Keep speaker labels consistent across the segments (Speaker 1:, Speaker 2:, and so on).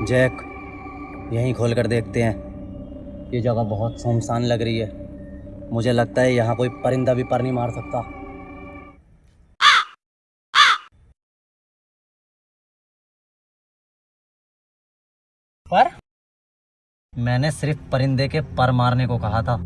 Speaker 1: Jack, यहीं खोल कर देखते हैं। ये जगह बहुत सुनसान लग रही है। मुझे लगता है यहाँ कोई परिंदा भी पर नहीं मार सकता। पर मैंने सिर्फ परिंदे के पर मारने को कहा था।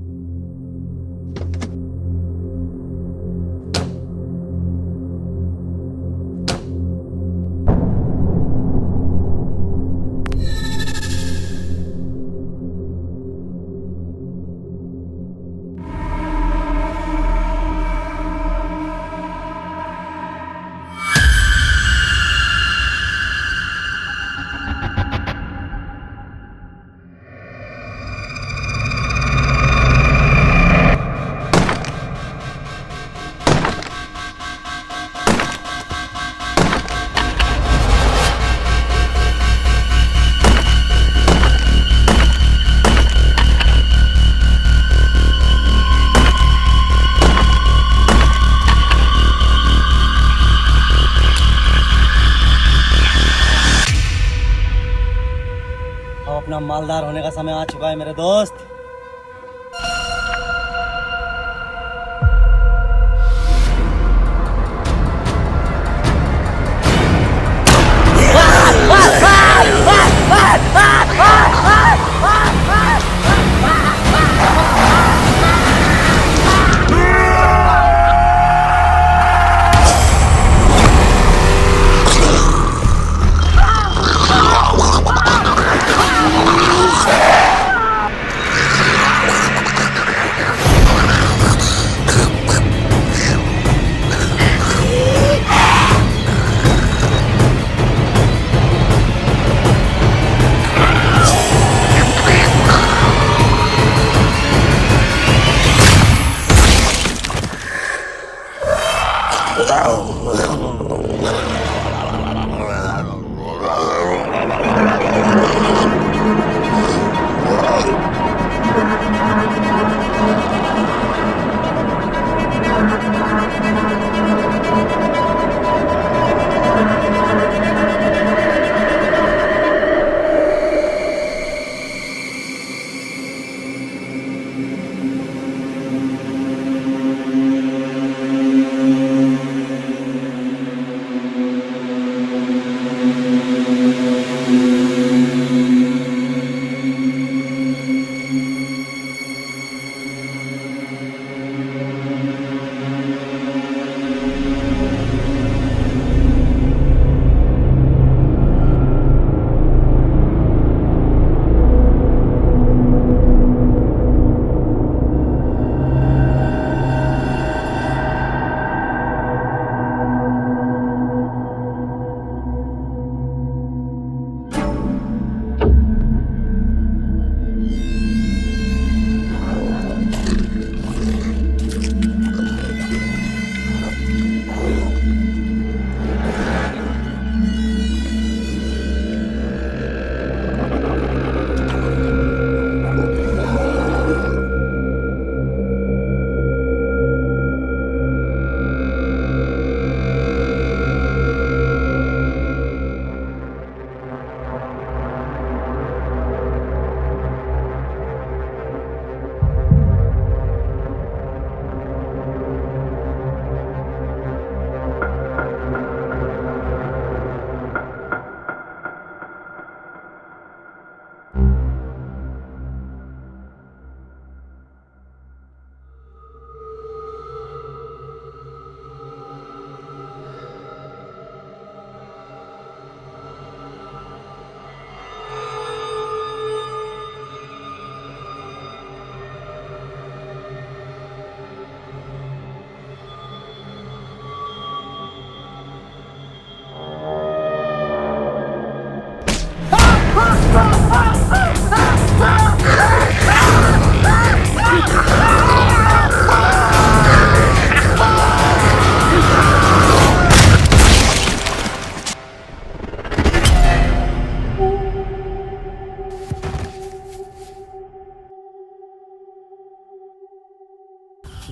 Speaker 1: अब अपना मालदार होने का समय आ चुका है मेरे दोस्त।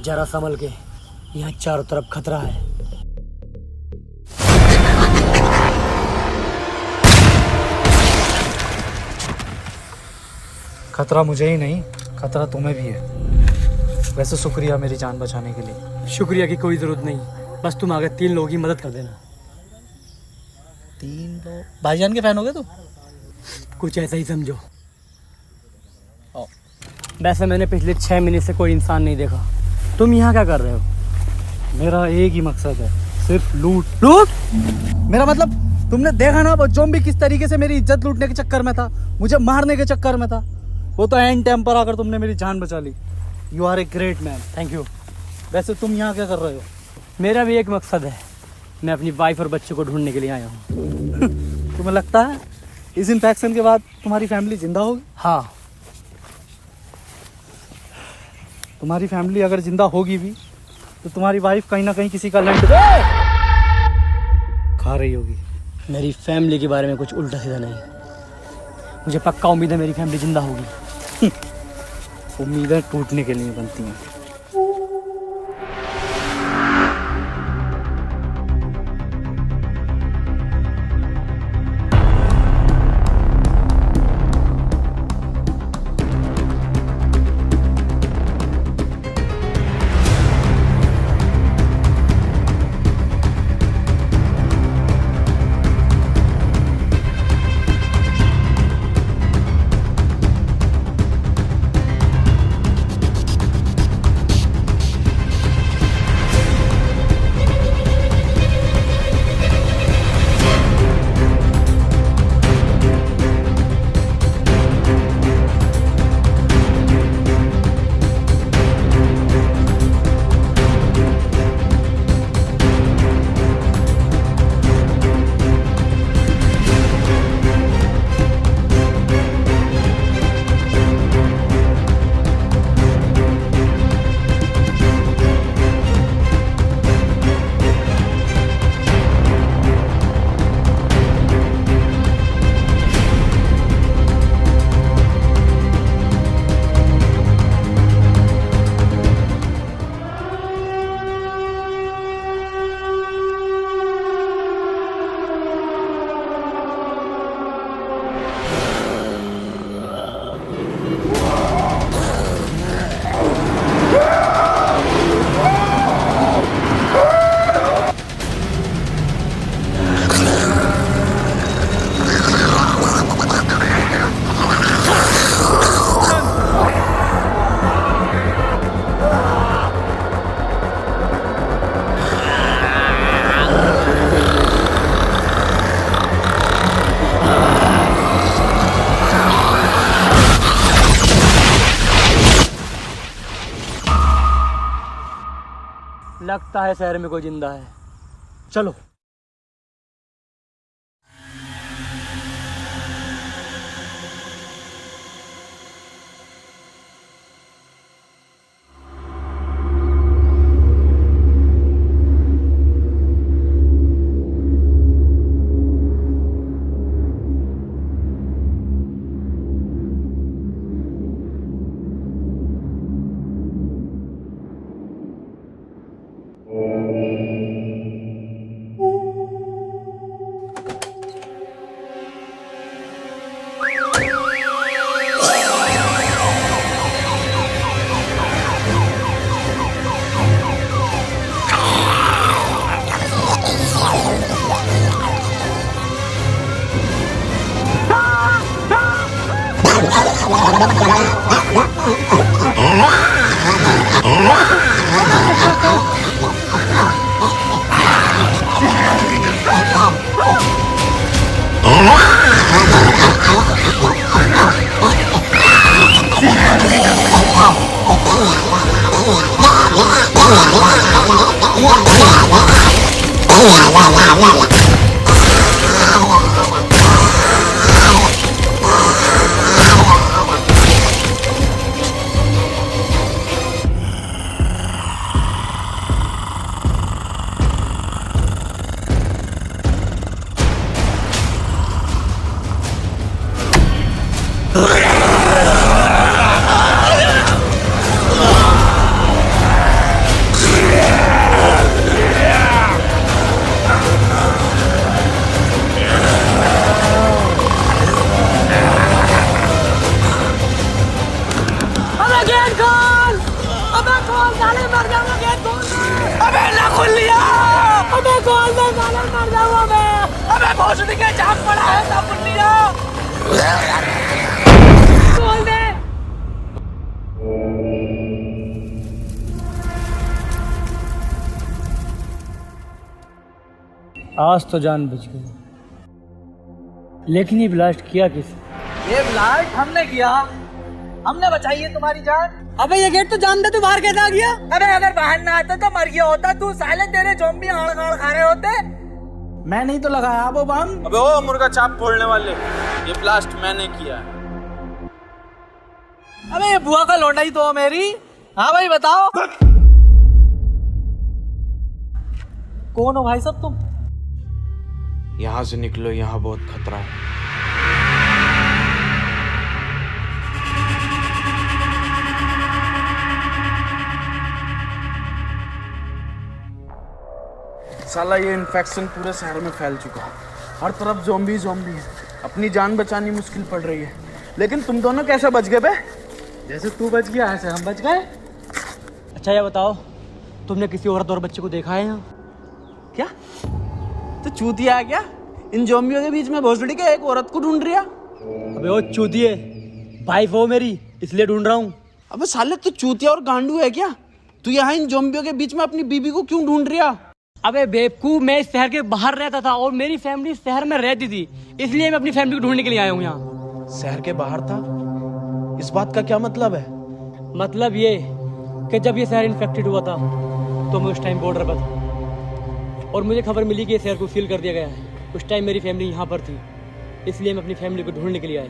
Speaker 2: जरा संभल के, यहाँ चारों तरफ खतरा है।
Speaker 3: खतरा मुझे ही नहीं, खतरा तुम्हें भी है। वैसे शुक्रिया मेरी जान बचाने के लिए।
Speaker 2: शुक्रिया की कोई ज़रूरत नहीं, बस तुम आगे 3 लोगों की मदद कर देना।
Speaker 3: 3 लोग? भाईजान के फैन हो गए तुम?
Speaker 2: कुछ ऐसा ही समझो। वैसे मैंने पिछले 6 महीने से कोई इंसान नहीं देखा। तुम यहाँ क्या कर रहे हो?
Speaker 3: मेरा एक ही मकसद है, सिर्फ लूट। लूट? मेरा मतलब तुमने देखा ना वो ज़ॉम्बी किस तरीके से मेरी इज्जत लूटने के चक्कर में था, मुझे मारने के चक्कर में था। वो तो एंड टाइम पर आकर तुमने मेरी जान बचा ली। You are a great man, thank you. वैसे तुम यहाँ क्या कर रहे हो?
Speaker 2: मेरा भी एक मकसद है, मैं अपनी वाइफ और बच्चे को ढूंढने के लिए आया हूँ।
Speaker 3: तुम्हें लगता है इस इन्फेक्शन के बाद तुम्हारी फैमिली जिंदा होगी?
Speaker 2: हाँ।
Speaker 3: तुम्हारी फैमिली अगर जिंदा होगी भी तो तुम्हारी वाइफ कहीं ना कहीं किसी का लंड खा रही होगी।
Speaker 2: मेरी फैमिली के बारे में कुछ उल्टा सीधा नहीं, मुझे पक्का उम्मीद है मेरी फैमिली जिंदा होगी।
Speaker 3: उम्मीदें टूटने के लिए बनती हैं।
Speaker 2: लगता है शहर में कोई जिंदा है, चलो। मर जाऊंगा मैं। अबे भोसड़ी के चाक पड़ा है सब पुन्निया। बोल दे। आज तो जान बच गई, लेकिन ये ब्लास्ट किया किस?
Speaker 3: ये ब्लास्ट हमने किया, हमने बचाई है तुम्हारी जान।
Speaker 2: अबे ये गेट तो जान दे, तू बाहर कैसे आ गया?
Speaker 3: अरे अगर बाहर ना आता तो मर गया होता तू, साले तेरे ज़ॉम्बी आड़ खा रहे होते। मैं नहीं तो लगाया वो बम।
Speaker 4: अबे ओ मुर्गा छाप फोड़ने वाले, ये ब्लास्ट मैंने किया है।
Speaker 3: अबे ये बुआ का लौंडा ही तो हो मेरी। हाँ भाई बताओ कौन हो भाई सब तुम?
Speaker 4: यहाँ से निकलो, यहाँ बहुत खतरा है। साला ये इन्फेक्शन पूरे शहर में फैल चुका है, हर तरफ ज़ॉम्बी ज़ॉम्बी है। अपनी जान बचानी मुश्किल पड़ रही है। लेकिन तुम दोनों कैसे बच गए बे?
Speaker 3: जैसे तू बच गया ऐसे हम बच गए।
Speaker 2: अच्छा ये बताओ, तुमने किसी औरत और बच्चे को देखा है यहाँ?
Speaker 4: क्या तो चूतिया आ गया? इन ज़ॉम्बियों के बीच में भोसड़ी के एक औरत को ढूंढ रिया?
Speaker 2: अबे वो चूतिए, वाइफ हो मेरी, इसलिए ढूंढ रहा हूँ।
Speaker 4: अबे साले तू चूतिया और गांडू है क्या? तू यहाँ इन ज़ॉम्बियों के बीच में अपनी बीबी को क्यों ढूंढ रिया?
Speaker 2: अबे बेवकूफ, मैं इस शहर के बाहर रहता था और मेरी फैमिली शहर में रहती थी, इसलिए मैं अपनी फैमिली को ढूंढने के लिए आया हूँ यहाँ।
Speaker 4: शहर के बाहर था? इस बात का क्या मतलब है?
Speaker 2: मतलब ये कि जब ये शहर इन्फेक्टेड हुआ था तो मैं उस टाइम बॉर्डर पर था और मुझे खबर मिली कि ये शहर को सील कर दिया गया है। उस टाइम मेरी फैमिली यहाँ पर थी, इसलिए मैं अपनी फैमिली को ढूंढने के लिए आया।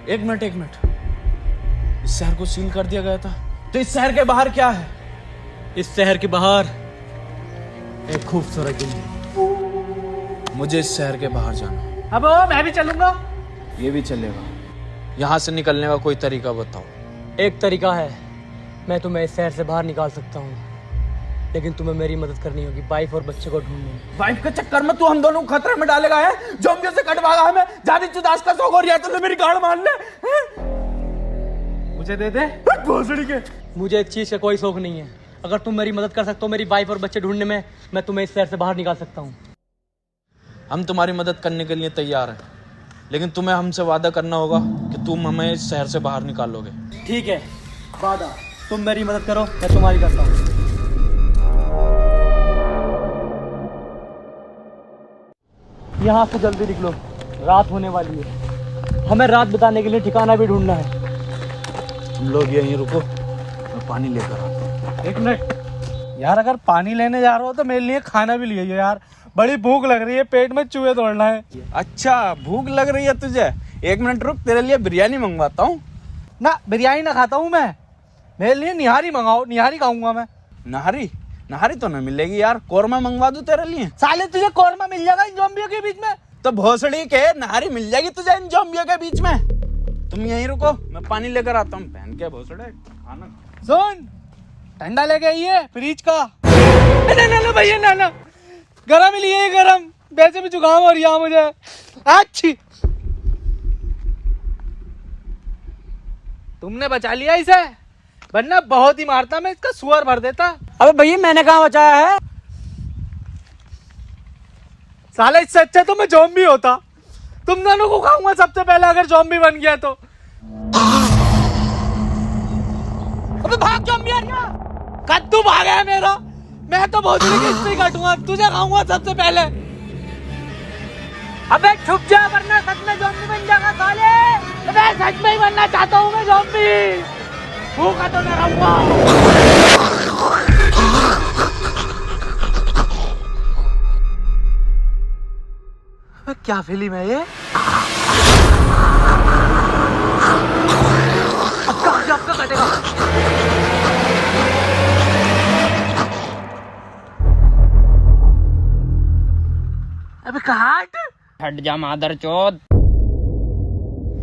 Speaker 4: एक मिनट, इस शहर को सील कर दिया गया था तो इस शहर के बाहर क्या है?
Speaker 2: इस शहर के बाहर एक खूबसूरत दिल्ली।
Speaker 4: मुझे इस शहर के बाहर जाना है।
Speaker 3: अब मैं भी चलूंगा।
Speaker 4: ये भी चलेगा। यहाँ से निकलने का कोई तरीका बताओ।
Speaker 2: एक तरीका है, मैं तुम्हें इस शहर से बाहर निकाल सकता हूँ, लेकिन तुम्हें मेरी मदद करनी होगी वाइफ और बच्चे को ढूंढने में।
Speaker 4: वाइफ के चक्कर में तू हम दोनों को खतरे में डालेगा है? ज़ॉम्बियों से कटवाएगा हमें? जादी चुदास का शौक हो रहा है तो मेरी गाड़ मार ले।
Speaker 3: मुझे दे दे भोसड़ी के।
Speaker 2: मुझे एक चीज का कोई शौक नहीं है। अगर तुम मेरी मदद कर सकते हो मेरी वाइफ और बच्चे ढूंढने में, मैं तुम्हें इस शहर से बाहर निकाल सकता हूँ।
Speaker 4: हम तुम्हारी मदद करने के लिए तैयार हैं, लेकिन तुम्हें हमसे वादा करना होगा कि तुम हमें इस शहर से बाहर निकालोगे।
Speaker 2: ठीक है, वादा। तुम मेरी मदद करो, मैं तुम्हारी करता हूँ। यहाँ से जल्दी निकलो, रात होने वाली है। हमें रात बिताने के लिए ठिकाना भी ढूंढना है।
Speaker 4: तुम लोग यहीं रुको, मैं पानी लेकर आता हूँ।
Speaker 3: एक मिनट यार, अगर पानी लेने जा रहे हो तो मेरे लिए खाना भी लिए यार, बड़ी भूख लग रही है, पेट में चूहे दौड़ना है।
Speaker 4: अच्छा भूख लग रही है तुझे? एक मिनट रुक, तेरे लिए बिरयानी मंगवाता हूँ।
Speaker 3: ना बिरयानी ना खाता हूँ मैं, मेरे लिए निहारी मंगाओ, निहारी खाऊंगा मैं।
Speaker 4: नहारी? नहारी तो ना मिलेगी यार, कोरमा मंगवा दूं तेरे लिए?
Speaker 3: साले तुझे कौरमा मिल जाएगा इन ज़ॉम्बियों के बीच में?
Speaker 4: तो भोसड़ी के नहारी मिल जाएगी तुझे इन ज़ॉम्बियों के बीच में। तुम यहीं रुको, मैं पानी लेकर आता हूँ। पहन के भोसड़े खाना।
Speaker 3: सुन, ठंडा लेके आइए फ्रिज का। ना भैया ना, गरम ही लिए, गरम। वैसे भी जुकाम हो रहा मुझे। अच्छी तुमने बचा लिया इसे, वरना बहुत ही मारता, मैं इसका सुअर भर देता।
Speaker 2: अबे भैया मैंने कहाँ बचाया है?
Speaker 3: साले इससे अच्छा तो मैं ज़ॉम्बी होता। तुम दोनों को खाऊंगा सबसे पहले अगर ज़ॉम्बी बन गया तो। अबे भाग ज़ॉम्बी आ गया। कद्दू भागा है मेरा, मैं तो बहुत ही काटूंगा, तुझे खाऊंगा सबसे पहले।
Speaker 2: अबे छुप जा वरना सच में ज़ॉम्बी बन जाएगा साले।
Speaker 3: अबे सच में ही बनना चाहता हूँ मैं ज़ॉम्बी, भूखा तो मैं रहूंगा। अबे क्या फिल्म है ये? अब का कटेगा। अबे कहाँ
Speaker 5: हट जा मादरचोद।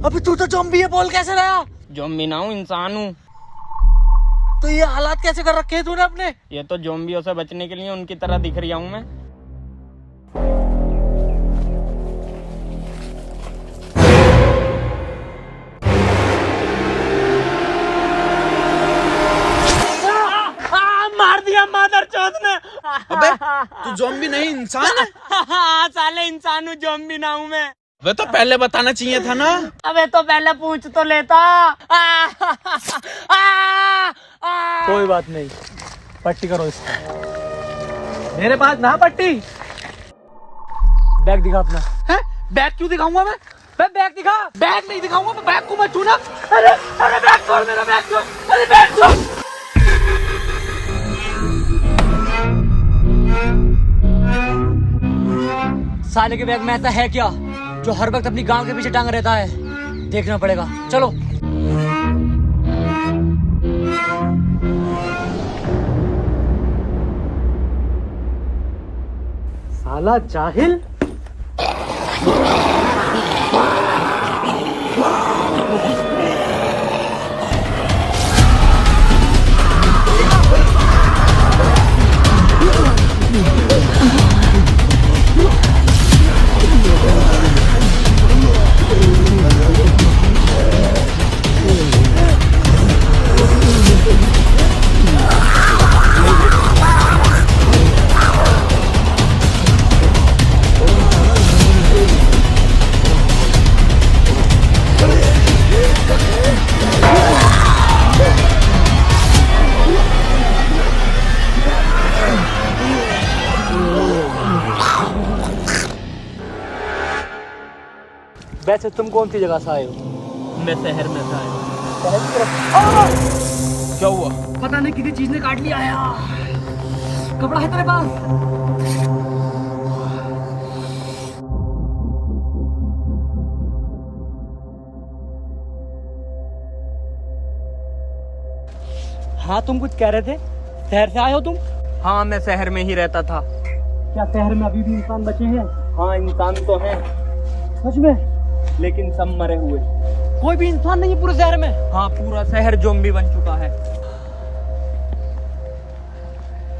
Speaker 3: अबे तू तो ज़ॉम्बी है, बोल कैसे रहा?
Speaker 5: ज़ॉम्बी ना हूँ, इंसान हूँ।
Speaker 3: तो ये हालात कैसे कर रखे हैं तूने अपने?
Speaker 5: ये तो ज़ॉम्बियों से बचने के लिए उनकी तरह दिख रहा हूँ मैं।
Speaker 2: मार दिया मादर
Speaker 5: चौथ ने।
Speaker 4: अबे तू ज़ॉम्बी नहीं इंसान है।
Speaker 5: हाँ साले इंसान हूँ, ज़ॉम्बी ना हूँ मैं।
Speaker 4: वे तो पहले बताना चाहिए था ना।
Speaker 5: अबे तो पहले पूछ तो लेता।
Speaker 3: कोई बात नहीं, पट्टी करो इसका। मेरे पास ना पट्टी।
Speaker 2: बैग दिखा अपना।
Speaker 3: है? बैग क्यों दिखाऊंगा मैं?
Speaker 2: बैग दिखा।
Speaker 3: बैग नहीं दिखाऊंगा मैं, बैग को मैं छूना। अरे अरे बैग छोड़, मेरा बैग छोड़, अरे बैग छोड़।
Speaker 2: साले के बैग में ऐसा है क्या जो हर वक्त अपनी गांव के पीछे टांग रहता है? देखना पड़ेगा, चलो।
Speaker 3: साला जाहिल। वैसे तुम कौन सी जगह से आए हो?
Speaker 5: मैं शहर में था।
Speaker 4: क्या हुआ?
Speaker 2: पता नहीं किसी चीज ने काट लिया है। कपड़ा है तेरे पास? हाँ, तुम कुछ कह रहे थे। शहर से आए हो तुम?
Speaker 5: हाँ मैं शहर में ही रहता था।
Speaker 2: क्या शहर में अभी भी इंसान बचे हैं?
Speaker 5: हाँ इंसान तो है,
Speaker 2: सच में?
Speaker 5: लेकिन सब मरे हुए।
Speaker 2: कोई भी इंसान नहीं है पूरे शहर में?
Speaker 5: हाँ पूरा शहर ज़ॉम्बी बन चुका है।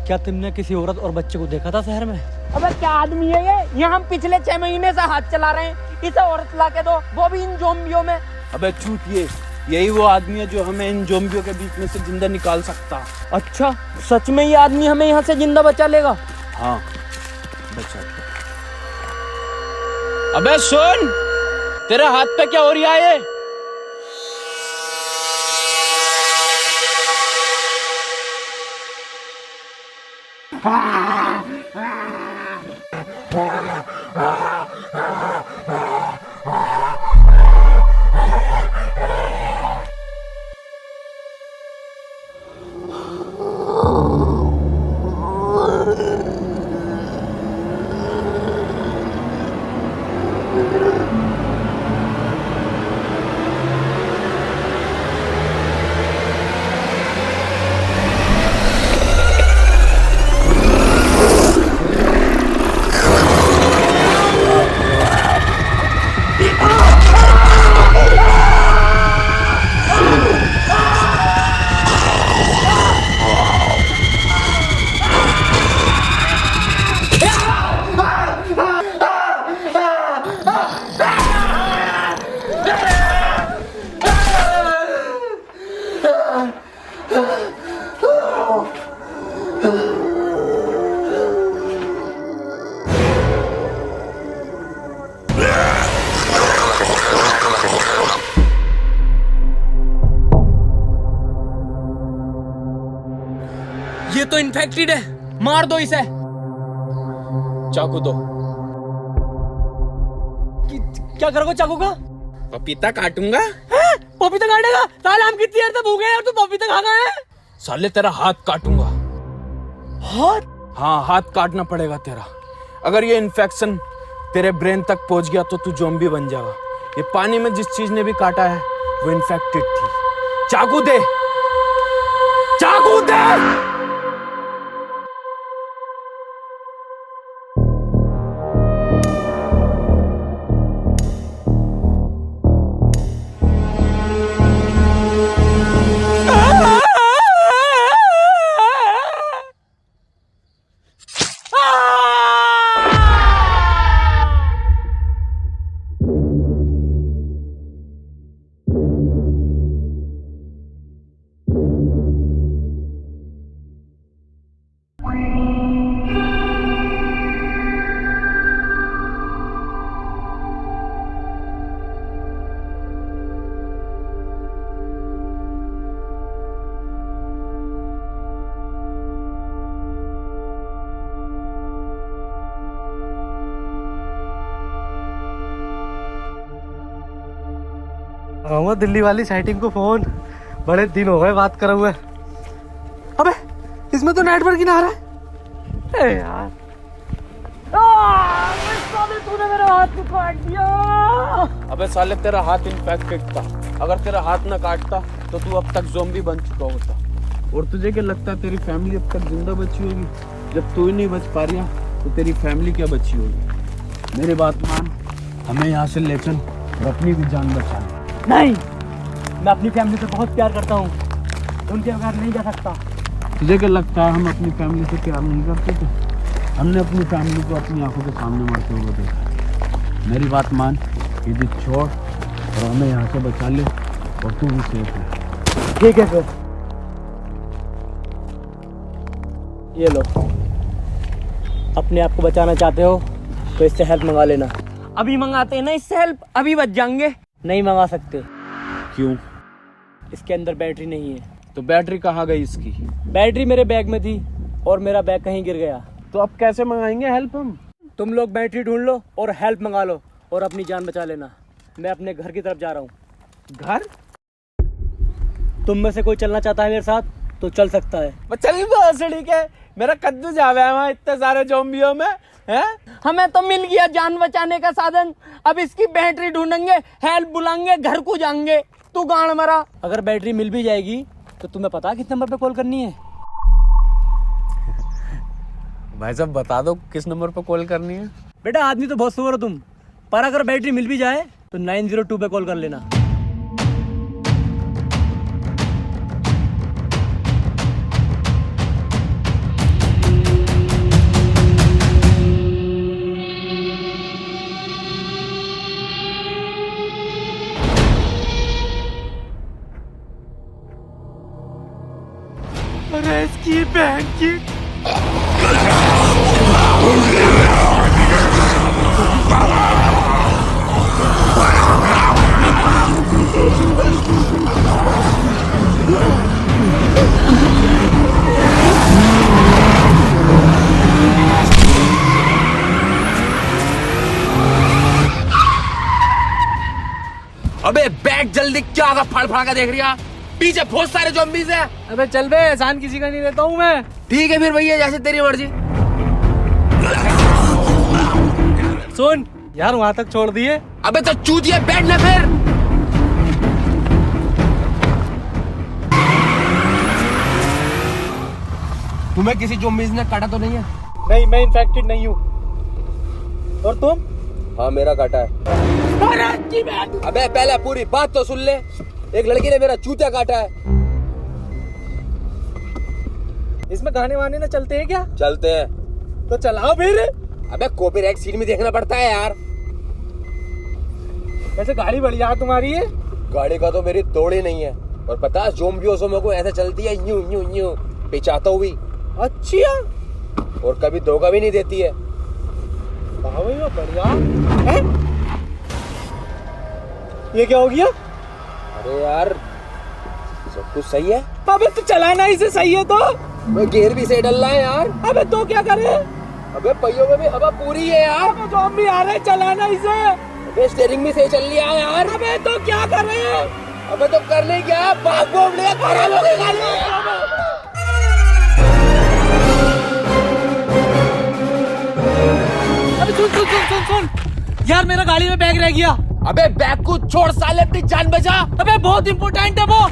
Speaker 2: क्या तुमने किसी औरत और बच्चे को देखा था शहर में?
Speaker 5: अबे क्या आदमी है ये? हम पिछले 6 महीने से हाथ चला रहे हैं, इसे औरत ला के दो, वो भी इन ज़ॉम्बियों में।
Speaker 4: अबे चूतिए, यही वो आदमी है जो हमें इन ज़ॉम्बियों के बीच में से जिंदा निकाल सकता।
Speaker 5: अच्छा सच में ये आदमी हमें यहाँ से जिंदा बचा लेगा?
Speaker 4: हाँ बचा। अबे सुन, तेरे हाथ पे क्या हो रहा है ये?
Speaker 5: ये तो इन्फेक्टेड है, मार दो इसे।
Speaker 4: चाकू दो।
Speaker 2: क्या करोगे चाकू का?
Speaker 4: पपीता काटूंगा।
Speaker 2: पपीता काटेगा? साले हम कितनी देर से भूखे हैं और तू पपीता खा गया है?
Speaker 4: साले तेरा हाथ काटूंगा।
Speaker 2: हाथ?
Speaker 4: हाँ हाथ काटना पड़ेगा तेरा। अगर ये इन्फेक्शन तेरे ब्रेन तक पहुंच गया तो तू ज़ॉम्बी बन जाएगा। ये पानी में जिस चीज ने भी काटा है वो इन्फेक्टेड थी। चाकू दे, चाकू दे।
Speaker 3: लगाऊंगा दिल्ली वाली सेटिंग को फोन, बड़े दिन हो गए बात करे हुए। अबे इसमें तो नेटवर्क ही ना आ रहा है। ए यार
Speaker 5: तूने मेरा हाथ क्यों काट दिया?
Speaker 4: अबे साले तेरा हाथ इन्फेक्टेड था, अगर तेरा हाथ ना काटता तो तू अब तक ज़ॉम्बी बन चुका होता। और तुझे क्या लगता है तेरी फैमिली अब तक जिंदा बची होगी? जब तू ही नहीं बच पा रहा तो तेरी फैमिली क्या बची होगी? मेरी बात मान, हमें यहाँ से ले चल और अपनी भी जान बचा।
Speaker 2: नहीं, मैं अपनी फैमिली से बहुत प्यार करता हूँ, उनके बगैर नहीं जा सकता।
Speaker 4: तुझे क्या लगता है हम अपनी फैमिली से प्यार नहीं करते थे? हमने अपनी फैमिली को अपनी आंखों के सामने मरते हुए देखा। मेरी बात मान, ये जिद छोड़ और हमें यहाँ से बचा ले और तू भी सेफ है।
Speaker 2: ठीक है फिर, ये लो, अपने आप को बचाना चाहते हो तो इससे हेल्प मंगा लेना।
Speaker 5: अभी मंगाते हैं ना इससे हेल्प, अभी बच जाएंगे।
Speaker 2: नहीं मंगा सकते,
Speaker 4: क्यों?
Speaker 2: इसके अंदर बैटरी नहीं है।
Speaker 4: तो बैटरी कहाँ गई इसकी?
Speaker 2: बैटरी मेरे बैग में थी और मेरा बैग कहीं गिर गया।
Speaker 4: तो अब कैसे मंगाएंगे हेल्प हम?
Speaker 2: तुम लोग बैटरी ढूंढ लो और हेल्प मंगा लो और अपनी जान बचा लेना। मैं अपने घर की तरफ जा रहा हूँ।
Speaker 4: घर?
Speaker 2: तुम में से कोई चलना चाहता है मेरे साथ तो चल सकता है।
Speaker 4: चल ठीक है, मेरा कद्दू जावे है वहाँ इतने सारे ज़ॉम्बियों में है।
Speaker 5: हमें तो मिल गया जान बचाने का साधन, अब इसकी बैटरी ढूंढेंगे, हेल्प बुलाएंगे, घर को जाएंगे। तू गाड़ मरा।
Speaker 2: अगर बैटरी मिल भी जाएगी तो तुम्हें पता किस नंबर पे कॉल करनी है?
Speaker 4: भाई साहब बता दो किस नंबर पर कॉल करनी है।
Speaker 2: बेटा आदमी तो बहुत सुअर हो तुम, पर अगर बैटरी मिल भी जाए तो 902 पे कॉल कर लेना।
Speaker 3: अरे इसकी बहन की।
Speaker 4: अबे बैग जल्दी, क्या होगा? फाड़ फाड़ का देख रही है, पीछे बहुत सारे ज़ॉम्बीज़ हैं।
Speaker 3: अबे चल बे, एहसान किसी का नहीं लेता हूँ मैं।
Speaker 4: ठीक है फिर भैया, जैसे तेरी मर्जी।
Speaker 3: सुन यार, वहां तक छोड़ दिए।
Speaker 4: अबे तो चूतिया बैठ ना फिर। तुम्हें किसी ज़ॉम्बीज़ ने काटा तो नहीं है?
Speaker 3: नहीं, मैं इन्फेक्टेड नहीं हूँ। और तुम?
Speaker 4: हाँ मेरा काटा है। अबे पहले पूरी बात तो सुन ले। एक लड़की ने मेरा चूतिया काटा है।
Speaker 3: इसमें गाने वाने ना चलते हैं क्या?
Speaker 4: चलते हैं।
Speaker 3: तो चलाओ फिर।
Speaker 4: अबे कॉपीराइट सीन में देखना पड़ता है यार।
Speaker 3: वैसे गाड़ी बढ़िया तुम्हारी है।
Speaker 4: गाड़ी का तो मेरी तोड़ ही नहीं है। और पता है ज़ॉम्बियों से मेरे को ऐसा चलती है, यूं यूं यूं पिचाता हुई।
Speaker 3: अच्छा।
Speaker 4: और कभी धोखा भी नहीं देती है।
Speaker 3: बढ़िया है? ये क्या हो गया?
Speaker 4: अरे यार सब कुछ सही है।
Speaker 3: अबे तो चलाना ही से सही है तो।
Speaker 4: मैं गियर भी सही डल रहा है यार।
Speaker 3: अबे तो क्या करे?
Speaker 4: अबे पहियों में भी हवा पूरी है यार।
Speaker 3: अबे ज़ॉम्बी आ रहे, चलाना ही से।
Speaker 4: अबे स्टीयरिंग भी सही चल रहा है यार।
Speaker 3: अबे तो क्या करे?
Speaker 4: अबे तो करने क्या, भाग भोग ले, खराब हो गई गाड़ी।
Speaker 3: अबे सुन यार, मेरा गाड़ी में बैग रह गया।
Speaker 4: अबे बैग को छोड़ साले, अपनी जान बचा।
Speaker 3: अबे बहुत इंपॉर्टेंट है वो।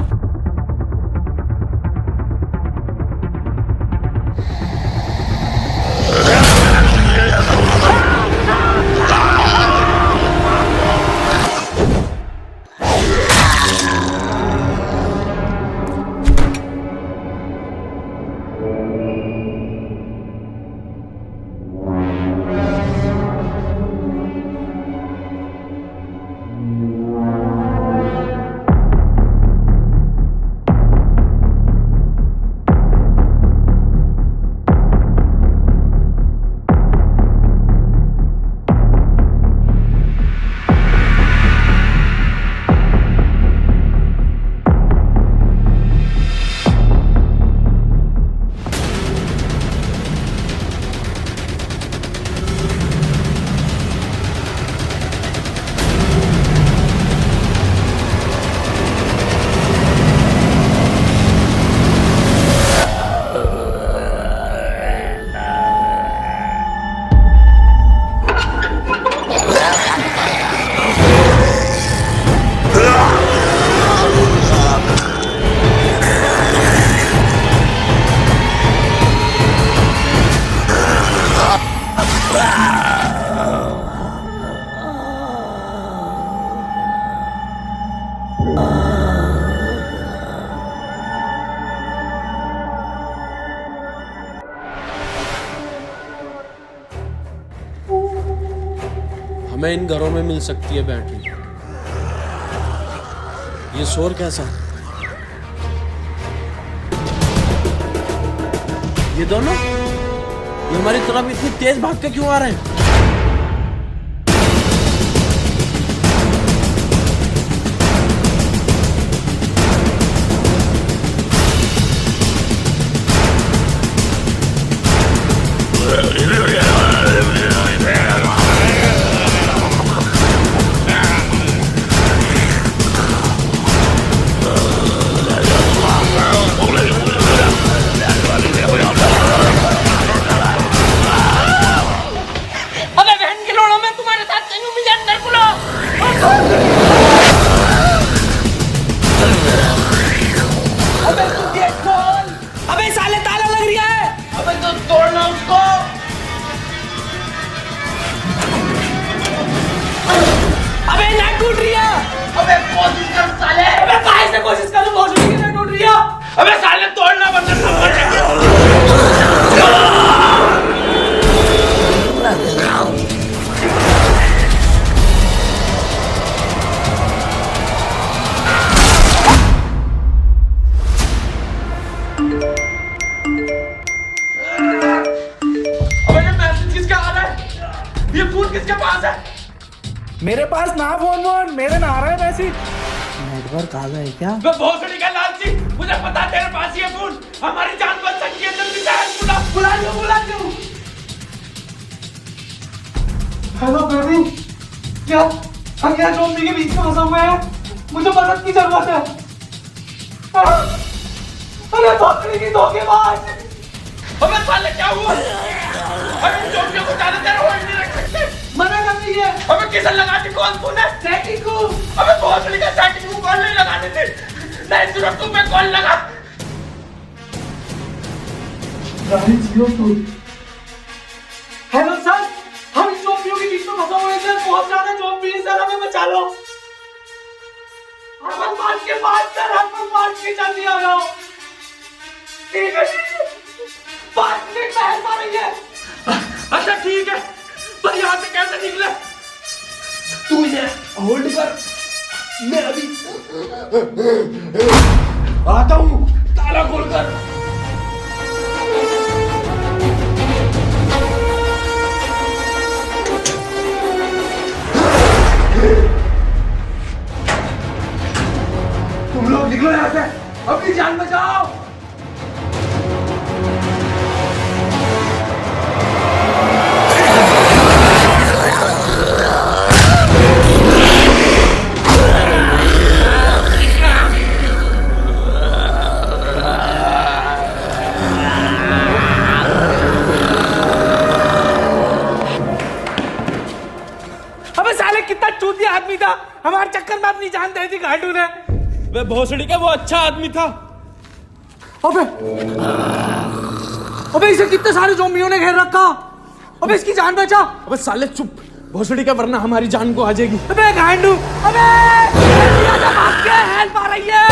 Speaker 4: हमें इन घरों में मिल सकती है बैटरी। ये शोर कैसा? ये दोनों ये हमारी तरफ इतनी तेज भाग के क्यों आ रहे हैं?
Speaker 5: अबे बहन के लोड़ों में तुम्हारे साथ चलूं, मुझे अंदर बुला। अबे तू गेट खोल। अबे साले ताला लग रहा है। अबे तो तोड़ना उसको। अबे नाक टूट रही है। अबे कोशिश कर साले। अबे काहे से कोशिश करूं, भोसड़ी की नाक टूट रही है। अबे साले तोड़ना बंद किसके पास है?
Speaker 3: मेरे पास ना फोन मेरे ना आ रहा है मैसेज। नेटवर्क आ गए क्या?
Speaker 5: मैं भोसड़ी का लालची, मुझे पता है तेरे पास ये फोन हमारी जान बच सकती है। जल्दी से बुला दो।
Speaker 3: हेलो बेबी, क्या हम यहाँ ज़ॉम्बी के बीच में फंसा हुए हैं? मुझे मदद की जरूरत है। अरे भोसड़ी की धोखेबाज।
Speaker 5: अबे साले क्या हुआ? अबे ज़ॉम्बियों को ज्यादा देर होल्ड नहीं रख सकते।
Speaker 3: मना कर रही है।
Speaker 5: अबे किसे लगाती कौन तूने?
Speaker 3: सेटिंग को।
Speaker 5: अबे भोसड़ी का सेटिंग को कॉल नहीं लगाने थे। नहीं सिर्फ तू पे कॉल लगा।
Speaker 3: हेलो सर, हम इन ज़ॉम्बियों के बीच में फंसा हुए हैं सर। बहुत ज्यादा ज़ॉम्बी हैं सर, हमें बचा लो। हम मार के जल्दी आ जाओ। ठीक है, 5 मिनट में हेल्प आ रही है।
Speaker 5: अच्छा ठीक है, पर यहाँ से कैसे निकले?
Speaker 4: तू इन्हें होल्ड कर, मैं अभी आता हूँ।
Speaker 5: ताला खोल कर।
Speaker 4: तुम लोग निकलो यहाँ से, अपनी जान बचाओ।
Speaker 3: अबे साले कितना चूतिया आदमी था, हमारे चक्कर में अपनी जान दे दी घाटू ने।
Speaker 5: वे भोसड़ी का वो अच्छा आदमी था।
Speaker 3: अबे इसे कितने सारे ज़ॉम्बियों ने घेर रखा। अबे इसकी जान बचा।
Speaker 4: अबे साले चुप, भोसड़ी का, वरना हमारी जान को आ जाएगी।
Speaker 3: अबे गांडू, अबे भाग के हेल्प आ रही है।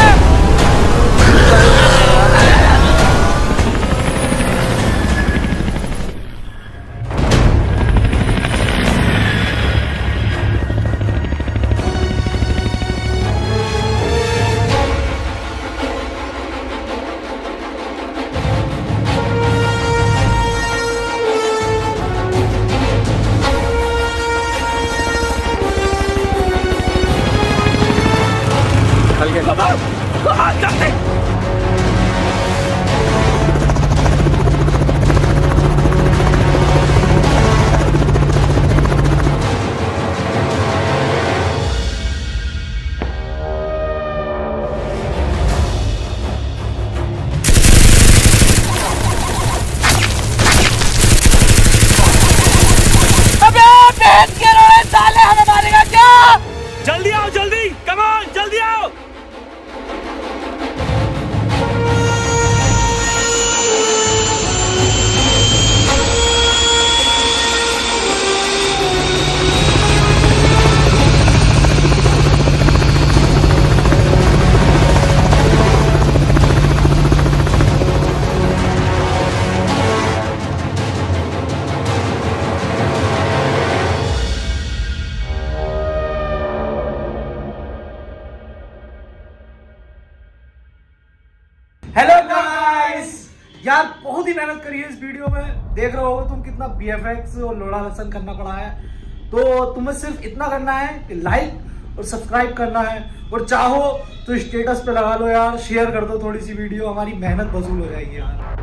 Speaker 5: जल्दी आओ, जल्दी, कम ऑन, जल्दी आओ।
Speaker 3: देख रहे होगे तुम कितना BFX और लोड़ा लसन करना पड़ा है। तो तुम्हें सिर्फ इतना करना है कि लाइक और सब्सक्राइब करना है, और चाहो तो स्टेटस पे लगा लो यार, शेयर कर दो थोड़ी सी वीडियो, हमारी मेहनत वसूल हो जाएगी यार।